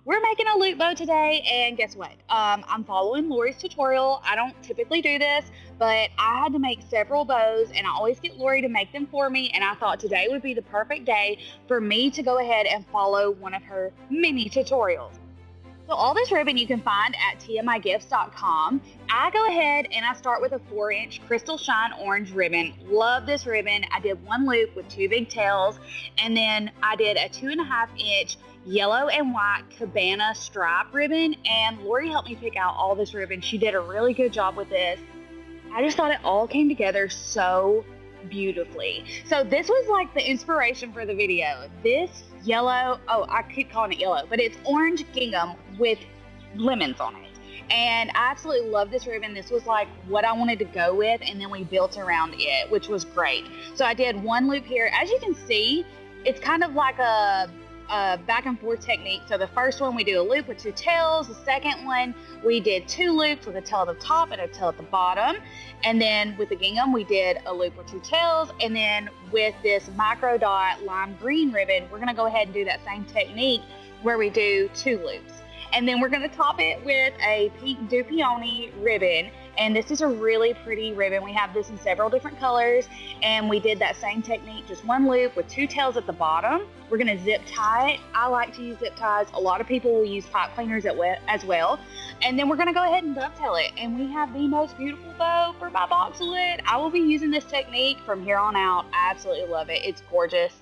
We're making a loop bow today, and guess what? I'm following Lori's tutorial. I don't typically do this, but I had to make several bows, and I always get Lorie to make them for me, and I thought today would be the perfect day for me to go ahead and follow one of her mini tutorials. So all this ribbon you can find at tmigifts.com. I go ahead and I start with a 4-inch crystal shine orange ribbon. Love this ribbon. I did one loop with 2 big tails, and then I did a 2.5-inch yellow and white cabana stripe ribbon, and Lorie helped me pick out all this ribbon. She did a really good job with this. I just thought it all came together so beautifully. So this was like the inspiration for the video. This yellow, I keep calling it yellow, but it's orange gingham with lemons on it. And I absolutely love this ribbon. This was like what I wanted to go with, and then we built around it, which was great. So I did one loop here. As you can see, it's kind of like a back and forth technique. So the first one we do a loop with 2 tails. The second one we did 2 loops with a tail at the top and a tail at the bottom. And then with the gingham we did a loop with 2 tails. And then with this micro dot lime green ribbon, we're going to go ahead and do that same technique where we do 2 loops. And then we're going to top it with a pink Dupioni ribbon. And this is a really pretty ribbon. We have this in several different colors. And we did that same technique, just one loop with 2 tails at the bottom. We're going to zip tie it. I like to use zip ties. A lot of people will use pipe cleaners as well. And then we're going to go ahead and dovetail it. And we have the most beautiful bow for my boxwood. I will be using this technique from here on out. I absolutely love it. It's gorgeous.